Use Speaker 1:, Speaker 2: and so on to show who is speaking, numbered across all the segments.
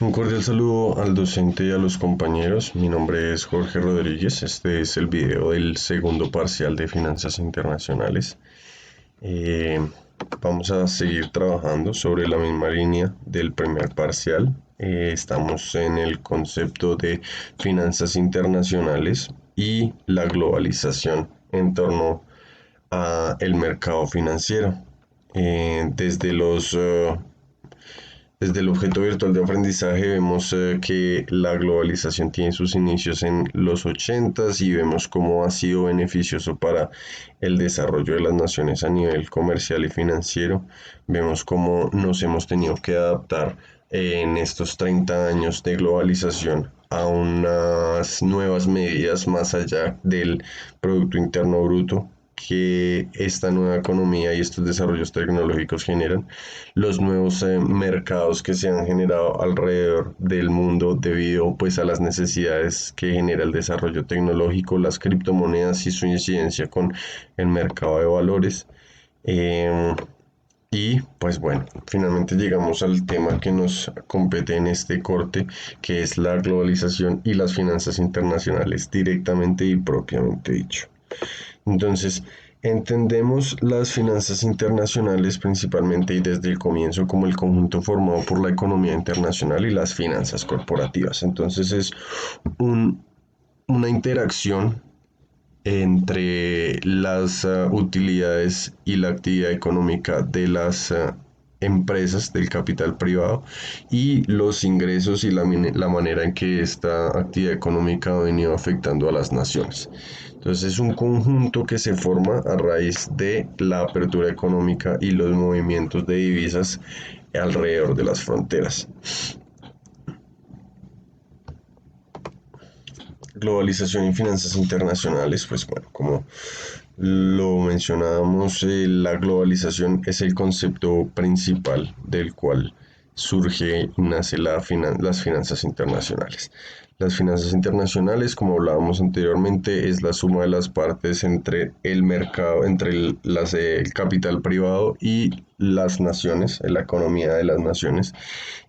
Speaker 1: Un cordial saludo al docente y a los compañeros. Mi nombre es Jorge Rodríguez. Este es el video del segundo parcial de Finanzas Internacionales. Eh, Vamos a seguir trabajando sobre la misma línea del primer parcial. Estamos en el concepto de finanzas internacionales y la globalización en torno a el mercado financiero. Desde el objeto virtual de aprendizaje vemos que la globalización tiene sus inicios en los 80 y vemos cómo ha sido beneficioso para el desarrollo de las naciones a nivel comercial y financiero. Vemos cómo nos hemos tenido que adaptar en estos 30 años de globalización a unas nuevas medidas más allá del Producto Interno Bruto que esta nueva economía y estos desarrollos tecnológicos generan, los nuevos mercados que se han generado alrededor del mundo debido pues a las necesidades que genera el desarrollo tecnológico, las criptomonedas y su incidencia con el mercado de valores. Eh, y pues bueno, finalmente llegamos al tema que nos compete en este corte, que es la globalización y las finanzas internacionales directamente y propiamente dicho. Entonces, entendemos las finanzas internacionales principalmente y desde el comienzo como el conjunto formado por la economía internacional y las finanzas corporativas. Entonces es un, una interacción entre las utilidades y la actividad económica de las empresas del capital privado y los ingresos y la manera en que esta actividad económica ha venido afectando a las naciones. Entonces es un conjunto que se forma a raíz de la apertura económica y los movimientos de divisas alrededor de las fronteras. Globalización y finanzas internacionales, pues bueno, como lo mencionábamos, la globalización es el concepto principal del cual surge y nace las finanzas internacionales. Las finanzas internacionales, como hablábamos anteriormente, es la suma de las partes entre el mercado, el capital privado y las naciones, la economía de las naciones,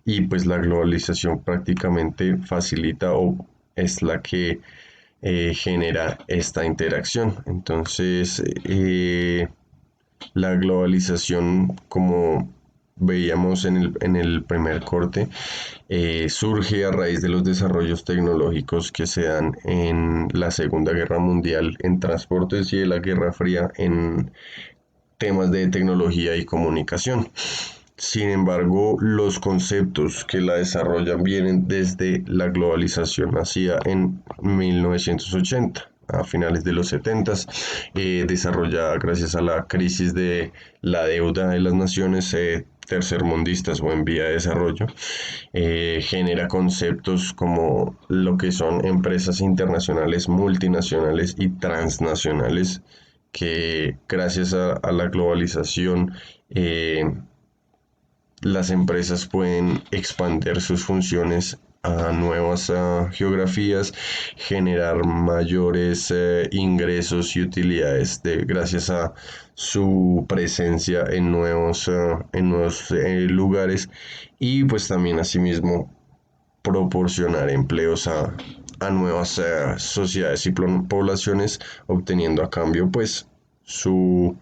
Speaker 1: y pues la globalización prácticamente facilita o es la que genera esta interacción. Entonces, la globalización, como veíamos en el primer corte, surge a raíz de los desarrollos tecnológicos que se dan en la Segunda Guerra Mundial en transportes y de la Guerra Fría en temas de tecnología y comunicación. Sin embargo, los conceptos que la desarrollan vienen desde la globalización nacida en 1980 a finales de los 70, desarrollada gracias a la crisis de la deuda de las naciones tercermundistas o en vía de desarrollo, genera conceptos como lo que son empresas internacionales, multinacionales y transnacionales que gracias a la globalización las empresas pueden expandir sus funciones a nuevas geografías, generar mayores ingresos y utilidades gracias a su presencia en nuevos lugares y pues también asimismo proporcionar empleos a nuevas sociedades y poblaciones, obteniendo a cambio pues su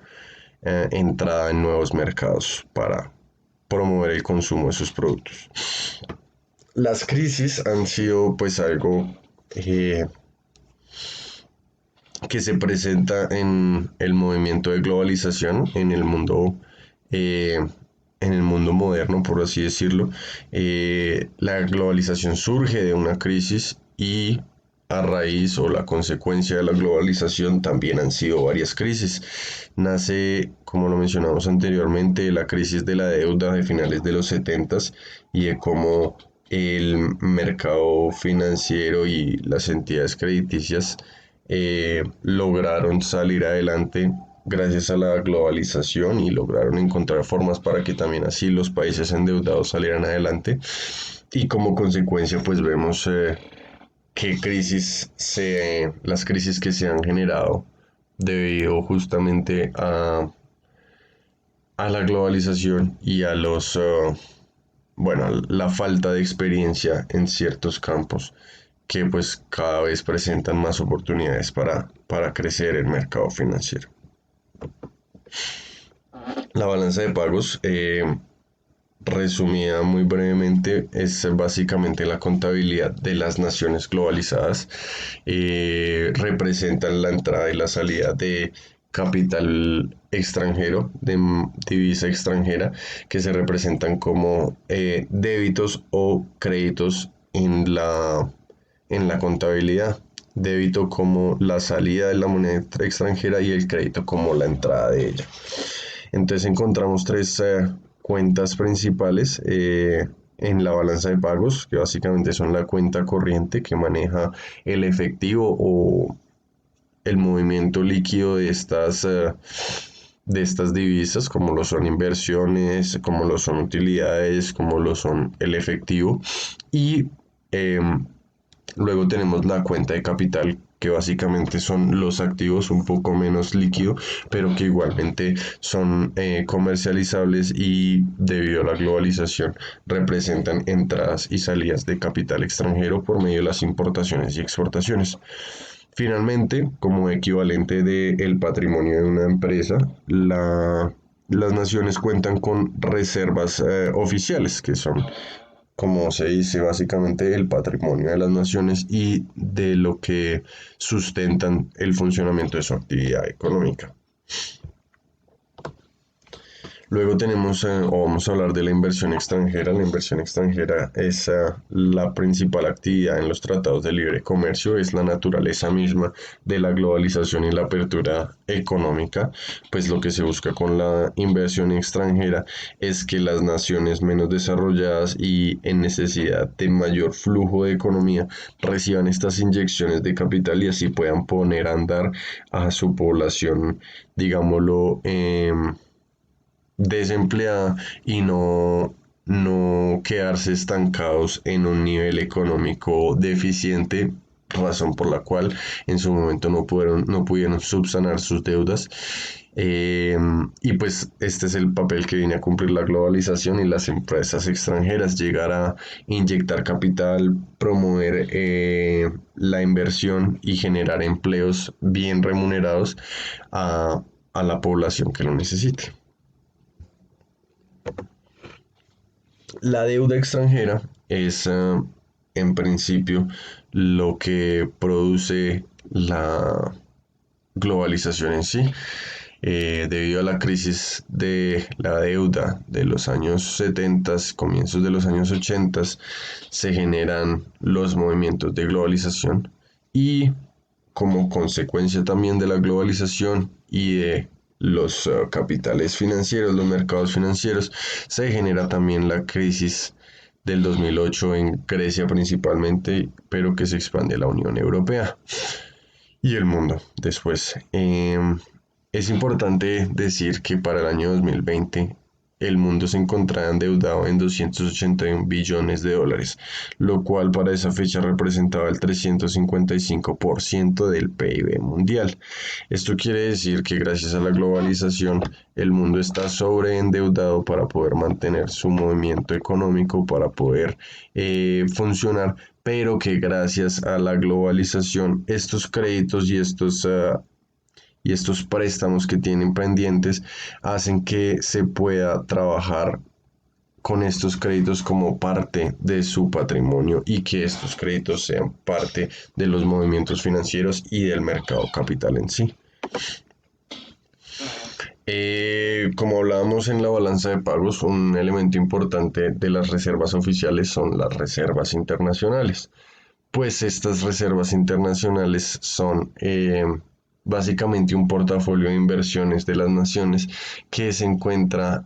Speaker 1: entrada en nuevos mercados para promover el consumo de sus productos. Las crisis han sido pues algo que se presenta en el movimiento de globalización eh, en el mundo moderno, por así decirlo. La globalización surge de una crisis y a raíz o la consecuencia de la globalización también han sido varias crisis. Nace, como lo mencionamos anteriormente, la crisis de la deuda de finales de los 70 y de cómo el mercado financiero y las entidades crediticias lograron salir adelante gracias a la globalización y lograron encontrar formas para que también así los países endeudados salieran adelante. Y como consecuencia, pues vemos qué las crisis que se han generado debido justamente a la globalización y a los bueno, la falta de experiencia en ciertos campos que pues cada vez presentan más oportunidades para crecer el mercado financiero. La balanza de pagos, resumida muy brevemente, es básicamente la contabilidad de las naciones globalizadas. Representan la entrada y la salida de capital extranjero, de divisa extranjera, que se representan como débitos o créditos en la contabilidad. Débito como la salida de la moneda extranjera y el crédito como la entrada de ella. Entonces encontramos tres cuentas principales en la balanza de pagos, que básicamente son la cuenta corriente que maneja el efectivo o el movimiento líquido de estas divisas, como lo son inversiones, como lo son utilidades, como lo son el efectivo. Y eh, luego tenemos la cuenta de capital, que básicamente son los activos un poco menos líquido, pero que igualmente son comercializables y debido a la globalización representan entradas y salidas de capital extranjero por medio de las importaciones y exportaciones. Finalmente, como equivalente del patrimonio de una empresa, las naciones cuentan con reservas oficiales, que son, como se dice, básicamente el patrimonio de las naciones y de lo que sustentan el funcionamiento de su actividad económica. Luego tenemos, o vamos a hablar de la inversión extranjera. La inversión extranjera es la principal actividad en los tratados de libre comercio, es la naturaleza misma de la globalización y la apertura económica. Pues lo que se busca con la inversión extranjera es que las naciones menos desarrolladas y en necesidad de mayor flujo de economía reciban estas inyecciones de capital y así puedan poner a andar a su población, digámoslo, desempleada y no quedarse estancados en un nivel económico deficiente, razón por la cual en su momento no pudieron subsanar sus deudas. Y pues este es el papel que viene a cumplir la globalización y las empresas extranjeras, llegar a inyectar capital, promover la inversión y generar empleos bien remunerados a la población que lo necesite. La deuda extranjera es, en principio, lo que produce la globalización en sí. Debido a la crisis de la deuda de los años 70, comienzos de los años 80, se generan los movimientos de globalización y como consecuencia también de la globalización y de los capitales financieros, los mercados financieros, se genera también la crisis del 2008 en Grecia principalmente, pero que se expande a la Unión Europea y el mundo después. Es importante decir que para el año 2020 el mundo se encontraba endeudado en 281 billones de dólares, lo cual para esa fecha representaba el 355% del PIB mundial. Esto quiere decir que gracias a la globalización el mundo está sobreendeudado para poder mantener su movimiento económico, para poder funcionar, pero que gracias a la globalización estos créditos y estos préstamos que tienen pendientes hacen que se pueda trabajar con estos créditos como parte de su patrimonio y que estos créditos sean parte de los movimientos financieros y del mercado capital en sí. Como hablábamos en la balanza de pagos, un elemento importante de las reservas oficiales son las reservas internacionales. Pues estas reservas internacionales son básicamente un portafolio de inversiones de las naciones que se encuentra,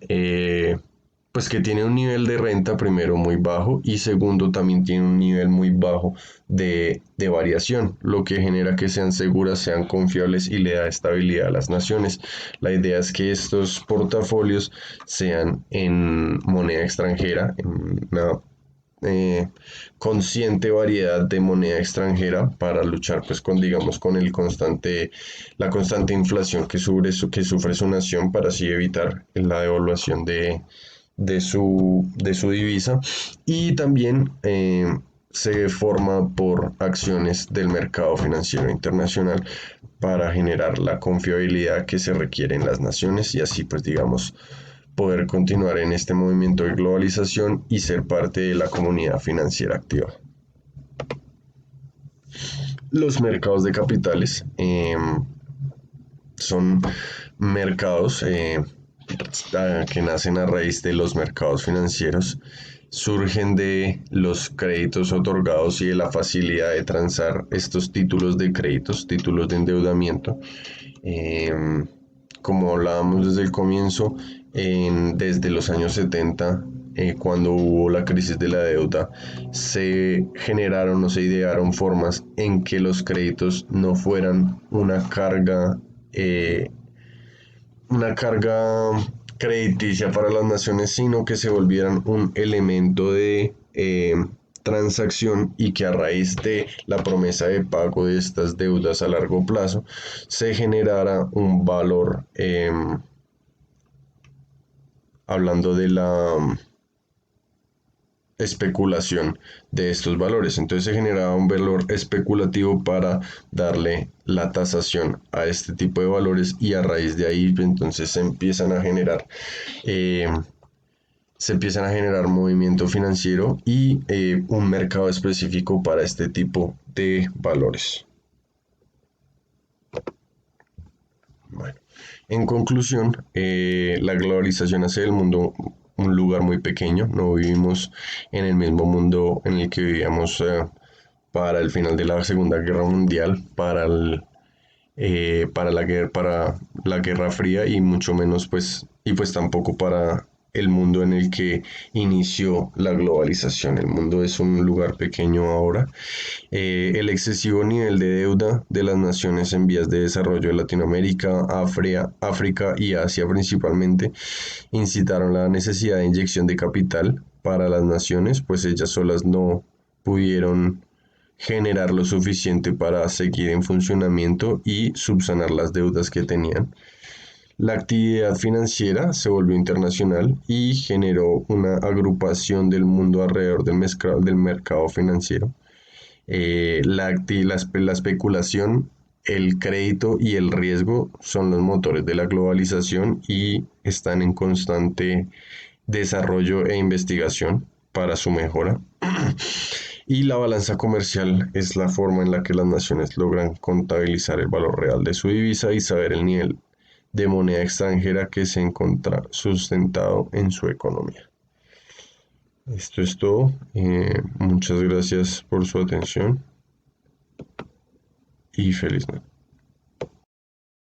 Speaker 1: pues que tiene un nivel de renta primero muy bajo y segundo también tiene un nivel muy bajo de variación, lo que genera que sean seguras, sean confiables y le da estabilidad a las naciones. La idea es que estos portafolios sean en moneda extranjera, en una consciente variedad de moneda extranjera para luchar pues con digamos con la constante inflación que sufre su nación para así evitar la devaluación de su divisa y también se forma por acciones del mercado financiero internacional para generar la confiabilidad que se requiere en las naciones y así pues digamos poder continuar en este movimiento de globalización y ser parte de la comunidad financiera activa. Los mercados de capitales son mercados que nacen a raíz de los mercados financieros, surgen de los créditos otorgados y de la facilidad de transar estos títulos de créditos, títulos de endeudamiento. Eh, Como hablábamos desde el comienzo, desde los años 70, cuando hubo la crisis de la deuda, se generaron o se idearon formas en que los créditos no fueran una carga crediticia para las naciones, sino que se volvieran un elemento de transacción y que a raíz de la promesa de pago de estas deudas a largo plazo se generara un valor, hablando de la especulación de estos valores. Entonces se generaba un valor especulativo para darle la tasación a este tipo de valores y a raíz de ahí entonces eh, se empiezan a generar movimiento financiero y un mercado específico para este tipo de valores. Bueno, en conclusión, la globalización hace del mundo un lugar muy pequeño. No vivimos en el mismo mundo en el que vivíamos para el final de la Segunda Guerra Mundial, para la Guerra Fría y mucho menos y pues tampoco para el mundo en el que inició la globalización. El mundo es un lugar pequeño ahora. El excesivo nivel de deuda de las naciones en vías de desarrollo de Latinoamérica, África y Asia principalmente incitaron la necesidad de inyección de capital para las naciones, pues ellas solas no pudieron generar lo suficiente para seguir en funcionamiento y subsanar las deudas que tenían. La actividad financiera se volvió internacional y generó una agrupación del mundo alrededor del mercado financiero. La especulación, el crédito y el riesgo son los motores de la globalización y están en constante desarrollo e investigación para su mejora. Y la balanza comercial es la forma en la que las naciones logran contabilizar el valor real de su divisa y saber el nivel de moneda extranjera que se encuentra sustentado en su economía. Esto es todo. Muchas gracias por su atención y feliz noche.